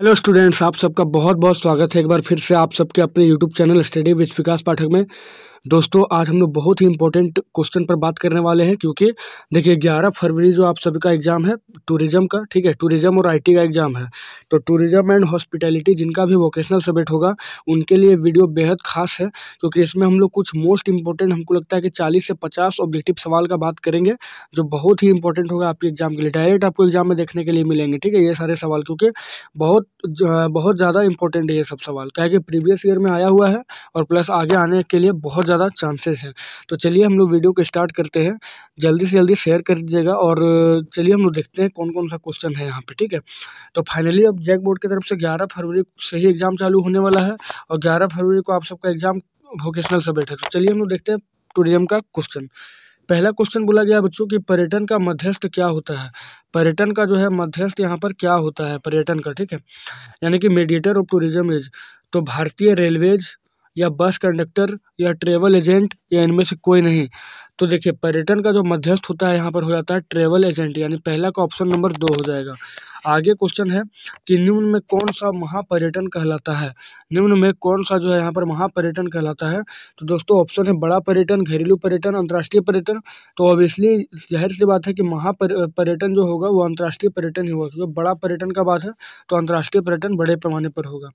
Hello students, आप सबका बहुत बहुत स्वागत है एक बार फिर से आप सबके अपने यूट्यूब चैनल स्टडी विद विकास पाठक में। दोस्तों, आज हम लोग बहुत ही इंपॉर्टेंट क्वेश्चन पर बात करने वाले हैं, क्योंकि देखिए 11 फरवरी जो आप सभी का एग्जाम है टूरिज्म का, ठीक है, टूरिज्म और आईटी का एग्जाम है। तो टूरिज्म एंड हॉस्पिटैलिटी जिनका भी वोकेशनल सब्जेक्ट होगा उनके लिए वीडियो बेहद खास है, क्योंकि इसमें हम लोग कुछ मोस्ट इंपॉर्टेंट, हमको लगता है कि 40 से 50 ऑब्जेक्टिव सवाल का बात करेंगे, जो बहुत ही इंपॉर्टेंट होगा आपके एग्जाम के लिए। डायरेक्ट आपको एग्जाम में देखने के लिए मिलेंगे, ठीक है, ये सारे सवाल, क्योंकि बहुत ज़्यादा इंपॉर्टेंट है ये सब सवाल, क्या है कि प्रीवियस ईयर में आया हुआ है और प्लस आगे आने के लिए बहुत ज़्यादा चांसेस हैं। तो चलिए हम लोग वीडियो को स्टार्ट करते हैं। जल्दी से जल्दी शेयर कर दीजिएगा और चलिए हम लोग देखते हैं कौन कौन सा क्वेश्चन है यहाँ पे, ठीक है। तो फाइनली अब जैक बोर्ड की तरफ से 11 फरवरी से ही एग्जाम चालू होने वाला है और 11 फरवरी को आप सबका एग्जाम वोकेशनल सब्जेक्ट है। तो चलिए हम लोग देखते हैं टूरिज्म का क्वेश्चन। पहला क्वेश्चन बोला गया बच्चों कि पर्यटन का मध्यस्थ क्या होता है। पर्यटन का जो है मध्यस्थ यहाँ पर क्या होता है पर्यटन का, ठीक है, यानी कि मीडिएटर ऑफ टूरिज्म इज, तो भारतीय रेलवेज या बस कंडक्टर या ट्रेवल एजेंट या इनमें से कोई नहीं। तो देखिए पर्यटन का जो मध्यस्थ होता है यहाँ पर हो जाता है ट्रेवल एजेंट, यानी पहला का ऑप्शन नंबर 2 हो जाएगा। आगे क्वेश्चन है कि निम्न में कौन सा महापर्यटन कहलाता है। निम्न में कौन सा जो है यहाँ पर महापर्यटन कहलाता है। तो दोस्तों ऑप्शन है बड़ा पर्यटन, घरेलू पर्यटन, अंतर्राष्ट्रीय पर्यटन। तो ऑब्वियसली जाहिर सी बात है कि महापर्यटन जो होगा वो अंतर्राष्ट्रीय पर्यटन ही होगा, क्योंकि बड़ा पर्यटन का बात है तो अंतर्राष्ट्रीय पर्यटन बड़े पैमाने पर होगा।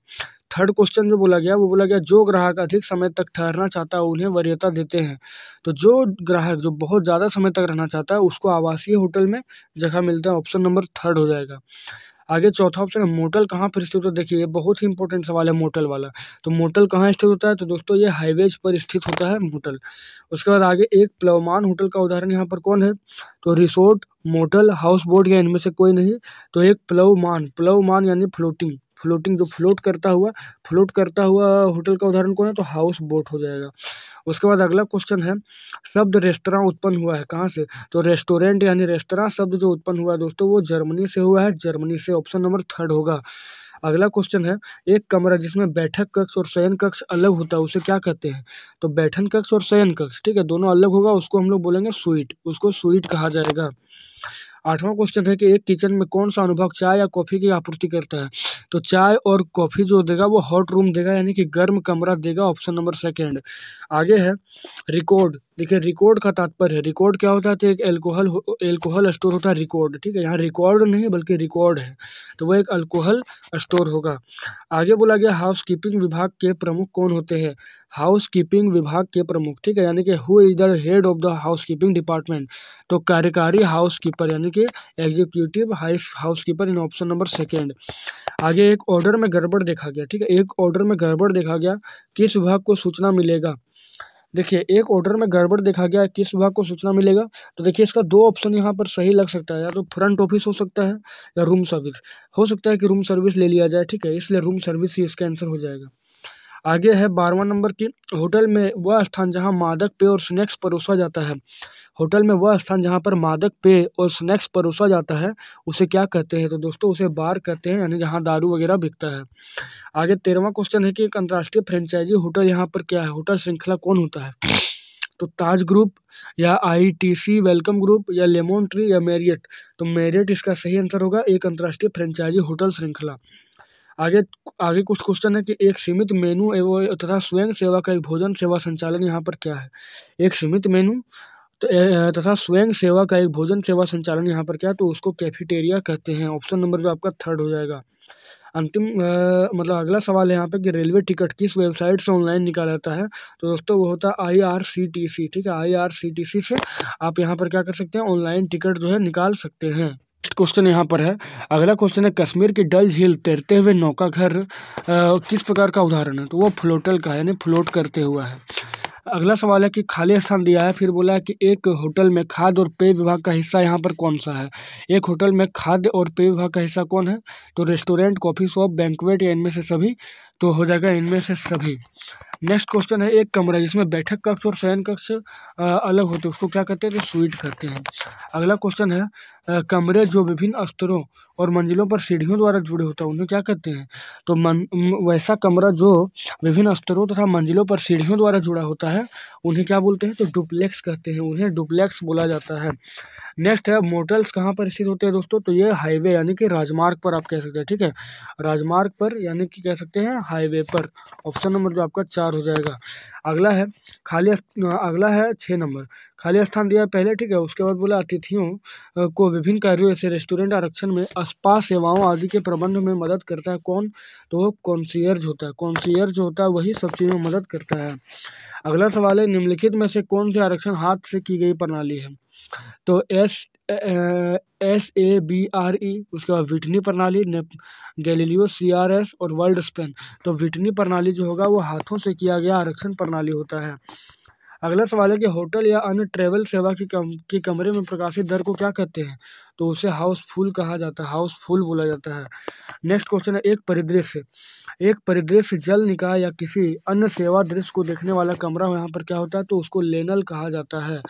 थर्ड क्वेश्चन जो बोला गया वो बोला गया जो ग्राहक अधिक समय तक ठहरना चाहता है उन्हें वरीयता देते हैं। तो जो ग्राहक जो बहुत ज़्यादा समय तक रहना चाहता है उसको आवासीय होटल में जगह मिलता है, ऑप्शन नंबर 3 हो जाएगा। आगे चौथा ऑप्शन है मोटल कहाँ पर स्थित होता है। देखिए ये बहुत ही इंपॉर्टेंट सवाल है मोटल वाला। तो मोटल कहाँ स्थित होता है, तो दोस्तों ये हाईवेज पर स्थित होता है मोटल। उसके बाद आगे एक प्लवमान होटल का उदाहरण यहाँ पर कौन है, तो रिसोर्ट, मोटल, हाउस बोट या इनमें से कोई नहीं। तो एक प्लवमान यानी फ्लोटिंग जो फ्लोट करता हुआ होटल का उदाहरण कौन है, तो हाउस बोट हो जाएगा। उसके बाद अगला क्वेश्चन है शब्द रेस्तरां उत्पन्न हुआ है कहाँ से, तो रेस्टोरेंट यानी रेस्तरां शब्द जो उत्पन्न हुआ है दोस्तों वो जर्मनी से हुआ है, जर्मनी से, ऑप्शन नंबर 3 होगा। अगला क्वेश्चन है एक कमरा जिसमें बैठक कक्ष और शयन कक्ष अलग होता है उसे क्या कहते हैं। तो बैठन कक्ष और शयन कक्ष, ठीक है, दोनों अलग होगा, उसको हम लोग बोलेंगे स्वीट, उसको स्वीट कहा जाएगा। आठवां क्वेश्चन है कि एक किचन में कौन सा अनुभव चाय या कॉफ़ी की आपूर्ति करता है। तो चाय और कॉफ़ी जो देगा वो हॉट रूम देगा, यानी कि गर्म कमरा देगा, ऑप्शन नंबर 2। आगे है रिकॉर्ड। देखिए रिकॉर्ड का तात्पर्य है, रिकॉर्ड क्या होता है, तो एक एल्कोहल स्टोर होता है रिकॉर्ड, ठीक है, यहाँ रिकॉर्ड नहीं बल्कि रिकॉर्ड है, तो वो एक अल्कोहल स्टोर होगा। आगे बोला गया हाउस कीपिंग विभाग के प्रमुख कौन होते हैं। हाउस कीपिंग विभाग के प्रमुख, ठीक है, यानी कि who is the head of the house keeping department. तो कार्यकारी हाउस कीपर यानी कि एग्जीक्यूटिव हाउस कीपर इन, ऑप्शन नंबर 2। आगे एक ऑर्डर में गड़बड़ देखा गया, ठीक है, एक ऑर्डर में गड़बड़ देखा गया किस विभाग को सूचना मिलेगा। देखिए एक ऑर्डर में गड़बड़ देखा गया किस विभाग को सूचना मिलेगा। तो देखिए इसका 2 ऑप्शन यहाँ पर सही लग सकता है, या तो फ्रंट ऑफिस हो सकता है या रूम सर्विस हो सकता है कि रूम सर्विस ले लिया जाए, ठीक है, इसलिए रूम सर्विस ही इसका आंसर हो जाएगा। आगे है 12वां नंबर की होटल में वह स्थान जहां मादक पेय और स्नैक्स परोसा जाता है। होटल में वह स्थान जहां पर मादक पेय और स्नैक्स परोसा जाता है उसे क्या कहते हैं। तो दोस्तों उसे बार कहते हैं, यानी जहां दारू वगैरह बिकता है। आगे 13वां क्वेश्चन है कि एक अंतर्राष्ट्रीय फ्रेंचाइजी होटल यहाँ पर क्या है, होटल श्रृंखला कौन होता है। तो ताज ग्रुप या आईटीसी वेलकम ग्रुप या लेमन ट्री या मैरियट। तो मैरियट इसका सही आंसर होगा, एक अंतर्राष्ट्रीय फ्रेंचाइजी होटल श्रृंखला। आगे आगे कुछ क्वेश्चन है कि एक सीमित मेनू एवं तथा स्वयं सेवा का एक भोजन सेवा संचालन यहाँ पर क्या है। एक सीमित मेनू तथा स्वयं सेवा का एक भोजन सेवा संचालन यहाँ पर क्या है, तो उसको कैफेटेरिया कहते हैं, ऑप्शन नंबर जो आपका 3 हो जाएगा। अंतिम मतलब अगला सवाल है यहाँ पे कि रेलवे टिकट किस वेबसाइट से ऑनलाइन निकाला जाता है। तो दोस्तों वो होता है IRCTC, ठीक है, IRCTC से आप यहाँ पर क्या कर सकते हैं, ऑनलाइन टिकट जो है निकाल सकते हैं। नेक्स्ट क्वेश्चन यहाँ पर है, अगला क्वेश्चन है कश्मीर की डल झील तैरते हुए नौका घर किस प्रकार का उदाहरण है। तो वो फ्लोटल का है, यानी फ्लोट करते हुआ है। अगला सवाल है कि खाली स्थान दिया है, फिर बोला है कि एक होटल में खाद्य और पेय विभाग का हिस्सा यहाँ पर कौन सा है। एक होटल में खाद्य और पेय विभाग का हिस्सा कौन है, तो रेस्टोरेंट, कॉफ़ी शॉप, बैंक्वेट या इनमें से सभी। तो हो जाएगा इनमें से सभी। नेक्स्ट क्वेश्चन है, एक कमरा जिसमें बैठक कक्ष और शयन कक्ष अलग होते हैं उसको क्या कहते हैं? तो स्वीट कहते हैं। अगला क्वेश्चन है, कमरे जो विभिन्न स्तरों और मंजिलों पर सीढ़ियों द्वारा जुड़े होते हैं उन्हें क्या कहते हैं? तो वैसा कमरा जो विभिन्न स्तरों तथा मंजिलों पर सीढ़ियों द्वारा जुड़ा होता है उन्हें क्या बोलते हैं? तो डुप्लेक्स कहते हैं, उन्हें डुप्लेक्स बोला जाता है। नेक्स्ट है, मोटल्स कहाँ पर स्थित होते हैं दोस्तों? तो ये हाईवे यानी कि राजमार्ग पर आप कह सकते हैं, ठीक है, राजमार्ग पर यानी कि कह सकते हैं हाईवे पर। ऑप्शन नंबर जो आपका 4 हो जाएगा। अगला है अगला है 6 नंबर, खाली स्थान दिया है पहले, ठीक है। उसके बाद बोला अतिथियों को विभिन्न कार्यों जैसे रेस्टोरेंट आरक्षण में, स्पा सेवाओं आदि के प्रबंध में मदद करता है कौन? तो वो कॉन्सियर्ज होता है। कॉन्सियर्ज होता है वही सब चीज़ों में मदद करता है। अगला सवाल है, निम्नलिखित में से कौन से आरक्षण हाथ से की गई प्रणाली है? तो SABRE, उसके बाद विटनी प्रणाली, गैलीलियो CRS और वर्ल्ड स्पेन। तो विटनी प्रणाली जो होगा वो हाथों से किया गया आरक्षण प्रणाली होता है। अगला सवाल है कि होटल या अन्य ट्रैवल सेवा की कमरे में प्रकाशित दर को क्या कहते हैं? तो उसे हाउसफुल कहा जाता है, हाउसफुल बोला जाता है। नेक्स्ट क्वेश्चन है, एक परिदृश्य जल निकाय या किसी अन्य सेवा दृश्य को देखने वाला कमरा यहाँ पर क्या होता है? तो उसको लेनल कहा जाता है,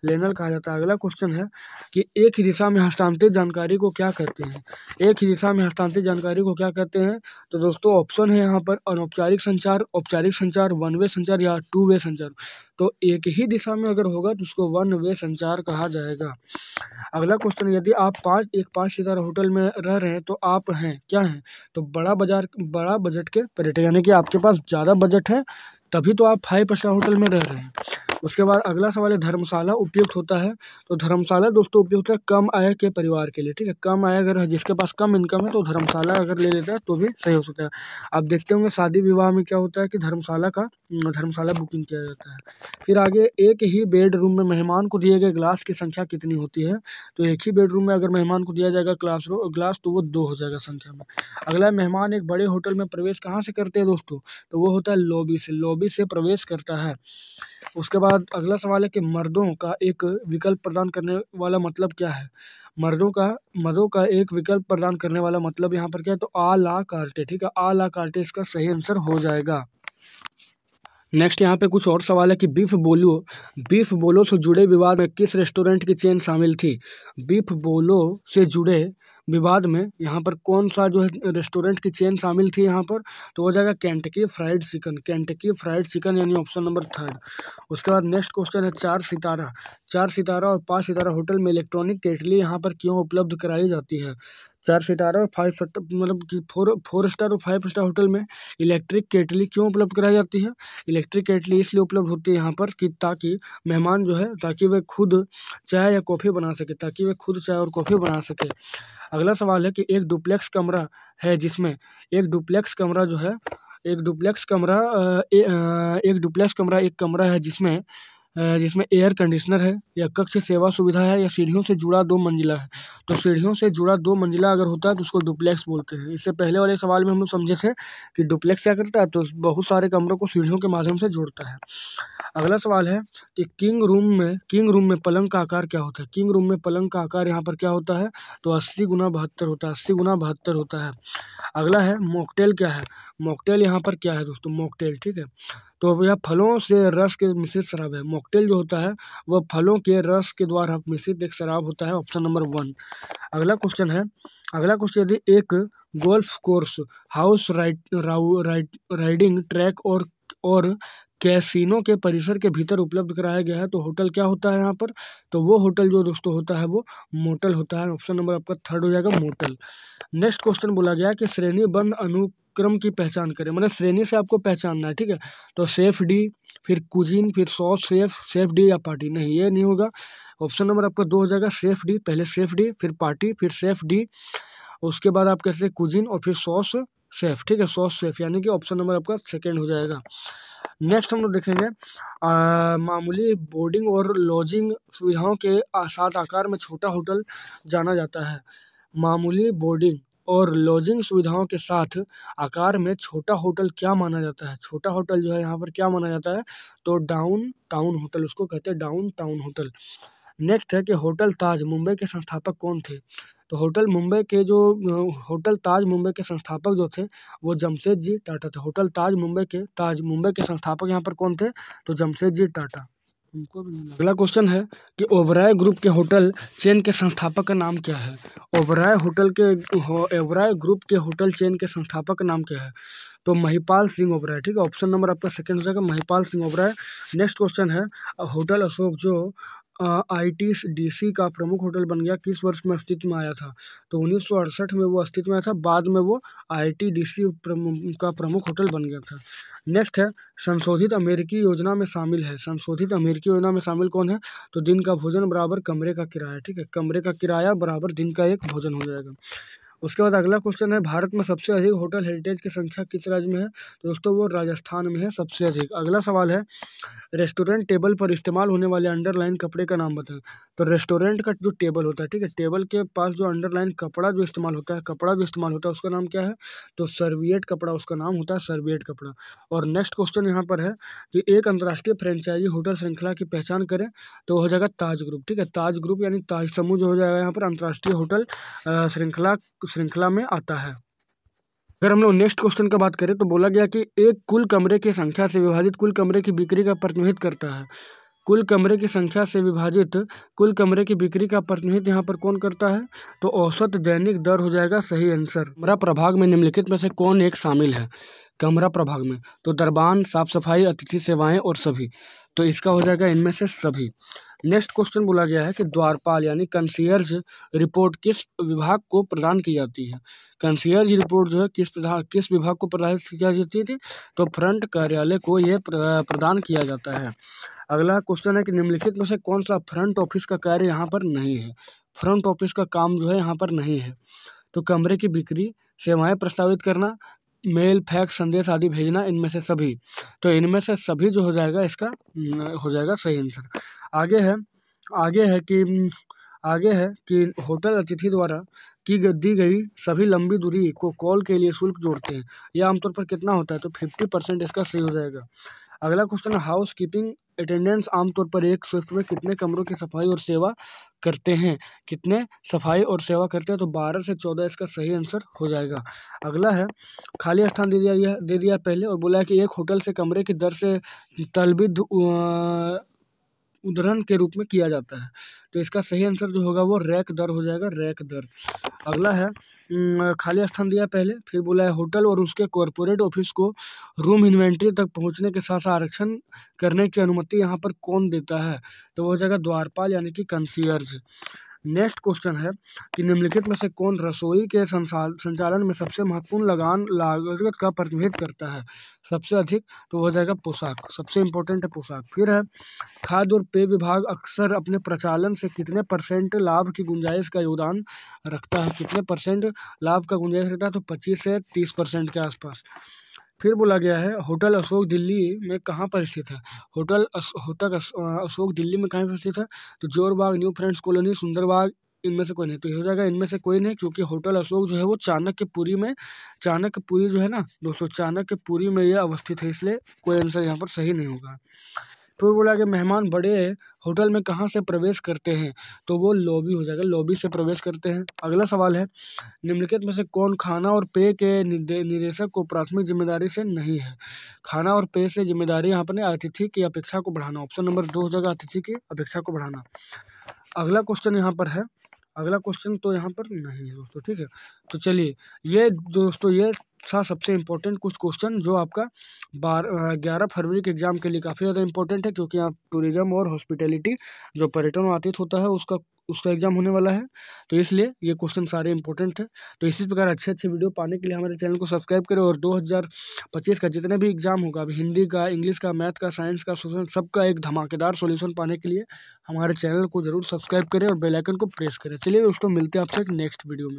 लेनल कहा जाता है। अगला क्वेश्चन है कि एक ही दिशा में हस्तांतरित जानकारी को क्या कहते हैं? एक ही दिशा में हस्तांतरित जानकारी को क्या कहते हैं? तो दोस्तों ऑप्शन है यहाँ पर अनौपचारिक संचार, औपचारिक संचार, वन वे संचार या टू वे संचार। तो एक ही दिशा में अगर होगा तो उसको वन वे संचार कहा जाएगा। अगला क्वेश्चन, यदि आप 5 सितारा होटल में रह रहे हैं तो आप हैं क्या हैं? तो बड़ा बजट के पर्यटक, यानी कि आपके पास ज़्यादा बजट है तभी तो आप 5 स्टार होटल में रह रहे हैं। उसके बाद अगला सवाल है, धर्मशाला उपयुक्त होता है? तो धर्मशाला दोस्तों उपयुक्त है कम आय के परिवार के लिए, ठीक है। कम आय अगर जिसके पास कम इनकम है तो धर्मशाला अगर ले लेता है तो भी सही हो सकता है। आप देखते होंगे शादी विवाह में क्या होता है कि धर्मशाला बुकिंग किया जाता है। फिर आगे, एक ही बेडरूम में मेहमान को दिए गए ग्लास की संख्या कितनी होती है? तो एक ही बेडरूम में अगर मेहमान को दिया जाएगा ग्लास तो वो 2 हो जाएगा संख्या में। अगला, मेहमान एक बड़े होटल में प्रवेश कहाँ से करते हैं दोस्तों? तो वो होता है लॉबी से प्रवेश करता है। उसके बाद अगला सवाल है कि मर्दों का एक विकल्प प्रदान करने वाला मतलब क्या है? मर्दों का एक विकल्प प्रदान करने वाला मतलब यहाँ पर क्या है? तो आ ला कार्टे, ठीक है, आ ला कार्टे इसका सही आंसर हो जाएगा। नेक्स्ट यहाँ पे कुछ और सवाल है कि बीफ बोलो से जुड़े विवाद में किस रेस्टोरेंट की चेन शामिल थी? बीफ बोलो से जुड़े विवाद में यहाँ पर कौन सा जो है रेस्टोरेंट की चेन शामिल थी यहाँ पर? तो हो जाएगा केंटकी फ्राइड चिकन यानी ऑप्शन नंबर 3। उसके बाद नेक्स्ट क्वेश्चन है, 4 सितारा और 5 सितारा होटल में इलेक्ट्रॉनिक केटली यहाँ पर क्यों उपलब्ध कराई जाती है? 4 सितारा और 5 स्टार मतलब कि 4 स्टार और 5 स्टार होटल में इलेक्ट्रिक केटली क्यों उपलब्ध कराई जाती है? इलेक्ट्रिक केटली इसलिए उपलब्ध होती है यहाँ पर कि ताकि मेहमान जो है ताकि वे खुद चाय या कॉफ़ी बना सके, अगला सवाल है कि एक डुप्लेक्स कमरा है जिसमें एक डुप्लेक्स कमरा एक कमरा है जिसमें एयर कंडीशनर है या कक्ष सेवा सुविधा है या सीढ़ियों से जुड़ा 2 मंजिला है। तो सीढ़ियों से जुड़ा 2 मंजिला अगर होता है तो उसको डुप्लेक्स बोलते हैं। इससे पहले वाले सवाल में हम लोग समझे थे कि डुप्लेक्स क्या करता है, तो बहुत सारे कमरों को सीढ़ियों के माध्यम से जोड़ता है। अगला सवाल है कि किंग रूम में पलंग का आकार क्या होता है? किंग रूम में पलंग का आकार यहाँ पर क्या होता है? तो 80 गुना 72 होता है, 80 गुना 72 होता है। अगला है, मॉकटेल क्या है? मॉकटेल यहाँ पर क्या है दोस्तों? मॉकटेल, ठीक है, तो यह फलों से रस के मिश्रित शराब है। मॉकटेल जो होता है वह फलों के रस के द्वारा मिश्रित एक शराब होता है, ऑप्शन नंबर 1। अगला क्वेश्चन, यदि एक golf course, house riding track और कैसीनो के परिसर के भीतर उपलब्ध कराया गया है तो होटल क्या होता है यहाँ पर? तो वो होटल जो दोस्तों होता है वो मोटल होता है, ऑप्शन नंबर आपका 3 हो जाएगा, मोटल। नेक्स्ट क्वेश्चन बोला गया कि श्रेणीबद्ध अनुक्रम की पहचान करें, मतलब श्रेणी से आपको पहचानना है, ठीक है। तो सेफ डी, फिर कुजीन, फिर सॉस सेफ डी या पार्टी, नहीं ये नहीं होगा। ऑप्शन नंबर आपका 2 हो जाएगा, सेफ डी, पहले सेफ डी फिर पार्टी फिर सेफ डी, उसके बाद आप कैसे कुजीन और फिर सॉस सेफ, ठीक है, सॉस सेफ यानी कि ऑप्शन नंबर आपका 2 हो जाएगा। नेक्स्ट हम लोग देखेंगे मामूली बोर्डिंग और लॉजिंग सुविधाओं के साथ आकार में छोटा होटल जाना जाता है। मामूली बोर्डिंग और लॉजिंग सुविधाओं के साथ आकार में छोटा होटल क्या माना जाता है? छोटा होटल जो है यहाँ पर क्या माना जाता है? तो डाउन टाउन होटल, उसको कहते हैं डाउन टाउन होटल। नेक्स्ट है कि होटल ताज मुंबई के संस्थापक कौन थे? तो होटल ताज मुंबई के संस्थापक जो थे वो जमशेदजी टाटा थे। होटल ताज मुंबई के संस्थापक यहाँ पर कौन थे? तो जमशेदजी टाटा। उनको भी नहीं लगा। अगला क्वेश्चन है कि ओबराय ग्रुप के होटल चेन के संस्थापक का नाम क्या है? ओबराय ग्रुप के होटल चेन के संस्थापक का नाम क्या है? तो महिपाल सिंह ओबराय। ठीक है, ऑप्शन नंबर आपका सेकंड हो जाएगा, महिपाल सिंह ओबराय। नेक्स्ट क्वेश्चन है होटल अशोक जो आईटीडीसी का प्रमुख होटल बन गया, किस वर्ष में अस्तित्व में आया था? तो 1968 में वो अस्तित्व में आया था, बाद में वो आईटीडीसी का प्रमुख होटल बन गया था। नेक्स्ट है संशोधित अमेरिकी योजना में शामिल है। संशोधित अमेरिकी योजना में शामिल कौन है? तो दिन का भोजन बराबर कमरे का किराया। ठीक है, कमरे का किराया बराबर दिन का एक भोजन हो जाएगा। उसके बाद अगला क्वेश्चन है भारत में सबसे अधिक होटल हेरिटेज की संख्या किस राज्य में है? तो दोस्तों वो राजस्थान में है सबसे अधिक। अगला सवाल है रेस्टोरेंट टेबल पर इस्तेमाल होने वाले अंडरलाइन कपड़े का नाम बताएं। तो रेस्टोरेंट का जो टेबल होता है, ठीक है, टेबल के पास जो अंडरलाइन कपड़ा जो इस्तेमाल होता है उसका नाम क्या है? तो सर्विएट कपड़ा उसका नाम होता है, सर्विएट कपड़ा। और नेक्स्ट क्वेश्चन यहाँ पर है कि एक अंतर्राष्ट्रीय फ्रेंचाइजी होटल श्रृंखला की पहचान करें। तो हो जाएगा ताज ग्रुप। ठीक है, ताज ग्रुप यानी ताज समूह जो हो जाएगा यहाँ पर अंतर्राष्ट्रीय होटल श्रृंखला में आता है। अगर हम लोग नेक्स्ट क्वेश्चन का बात करें तो बोला गया कि एक कुल कमरे की संख्या से विभाजित कुल कमरे की बिक्री का प्रतिनिधित्व करता है। कुल कमरे की संख्या से विभाजित कुल कमरे की बिक्री का प्रतिनिधित्व यहाँ पर कौन करता है? तो औसत दैनिक दर हो जाएगा सही आंसर। कमरा प्रभाग में निम्नलिखित में से कौन एक शामिल है? कमरा प्रभाग में तो दरबान, साफ सफाई, अतिथि सेवाएं और सभी। तो इसका हो जाएगा इनमें से सभी। नेक्स्ट क्वेश्चन बोला गया है कि द्वारपाल यानी कंसीयर्ज रिपोर्ट किस विभाग को प्रदान की जाती है? कंसीयर्ज रिपोर्ट जो है किस विभाग को प्रदान की जाती थी? तो फ्रंट कार्यालय को यह प्रदान किया जाता है। अगला क्वेश्चन है कि निम्नलिखित में से कौन सा फ्रंट ऑफिस का कार्य यहाँ पर नहीं है? फ्रंट ऑफिस का काम जो है यहाँ पर नहीं है। तो कमरे की बिक्री, सेवाएं प्रस्तावित करना, मेल, फैक्स, संदेश आदि भेजना, इनमें से सभी। तो इनमें से सभी जो हो जाएगा इसका हो जाएगा सही आंसर। आगे है कि होटल अतिथि द्वारा दी गई सभी लंबी दूरी को कॉल के लिए शुल्क जोड़ते हैं। यह आमतौर पर कितना होता है? तो 50% इसका सही हो जाएगा। अगला क्वेश्चन है हाउस कीपिंग अटेंडेंट्स आमतौर पर एक शिफ्ट में कितने कमरों की सफाई और सेवा करते हैं? तो 12 से 14 इसका सही आंसर हो जाएगा। अगला है खाली स्थान दे दिया पहले और बोला है कि एक होटल से कमरे की दर से तलबिद उद्धरण के रूप में किया जाता है। तो इसका सही आंसर जो होगा वो रैक दर हो जाएगा, रैक दर। अगला है खाली स्थान दिया पहले, फिर बोला है होटल और उसके कॉरपोरेट ऑफिस को रूम इन्वेंट्री तक पहुंचने के साथ आरक्षण करने की अनुमति यहाँ पर कौन देता है? तो वो हो जाएगा द्वारपाल यानी कि कंसीयर्ज। नेक्स्ट क्वेश्चन है कि निम्नलिखित में से कौन रसोई के संचालन में सबसे महत्वपूर्ण लागत का प्रतिनिधित्व करता है सबसे अधिक? तो हो जाएगा पोशाक, सबसे इम्पोर्टेंट है पोशाक। फिर है खाद्य और पेय विभाग अक्सर अपने प्रचालन से कितने % लाभ की गुंजाइश का योगदान रखता है? कितने % लाभ का गुंजाइश रहता है? तो 25 से 30% के आसपास। फिर बोला गया है होटल अशोक दिल्ली में कहाँ पर स्थित है? होटल अशोक दिल्ली में कहाँ पर स्थित है? तो Jorbagh, new friends colony, Sundarbagh, इनमें से कोई नहीं। तो ये हो जाएगा इनमें से कोई नहीं, क्योंकि होटल अशोक जो है वो चाणक्यपुरी जो है ना दोस्तों, चाणक्यपुरी में ये अवस्थित है, इसलिए कोई आंसर यहाँ पर सही नहीं होगा। फिर बोला कि मेहमान बड़े होटल में कहाँ से प्रवेश करते हैं? तो वो लॉबी हो जाएगा, लॉबी से प्रवेश करते हैं। अगला सवाल है निम्नलिखित में से कौन खाना और पेय के निदेशक को प्राथमिक जिम्मेदारी से नहीं है? खाना और पेय से जिम्मेदारी यहाँ पर अतिथि की अपेक्षा को बढ़ाना। ऑप्शन नंबर 2 हो जाएगा अतिथि की अपेक्षा को बढ़ाना। अगला क्वेश्चन यहाँ पर है, अगला क्वेश्चन तो यहाँ पर नहीं है दोस्तों, ठीक है। तो चलिए ये दोस्तों ये था सबसे इम्पोर्टेंट कुछ क्वेश्चन जो आपका 11 फरवरी के एग्जाम के लिए काफ़ी ज़्यादा इंपॉर्टेंट है, क्योंकि यहाँ टूरिज्म और हॉस्पिटैलिटी जो पर्यटन और आतिथ्य होता है उसका एग्जाम होने वाला है, तो इसलिए ये क्वेश्चन सारे इंपॉर्टेंट थे। तो इसी प्रकार अच्छे वीडियो पाने के लिए हमारे चैनल को सब्सक्राइब करें और 2025 का जितने भी एग्जाम होगा, अभी हिंदी का, इंग्लिश का, मैथ का, साइंस का, सोशल, सबका एक धमाकेदार सॉल्यूशन पाने के लिए हमारे चैनल को जरूर सब्सक्राइब करें और बेल आइकन को प्रेस करें। चलिए दोस्तों मिलते हैं आपसे एक नेक्स्ट वीडियो में।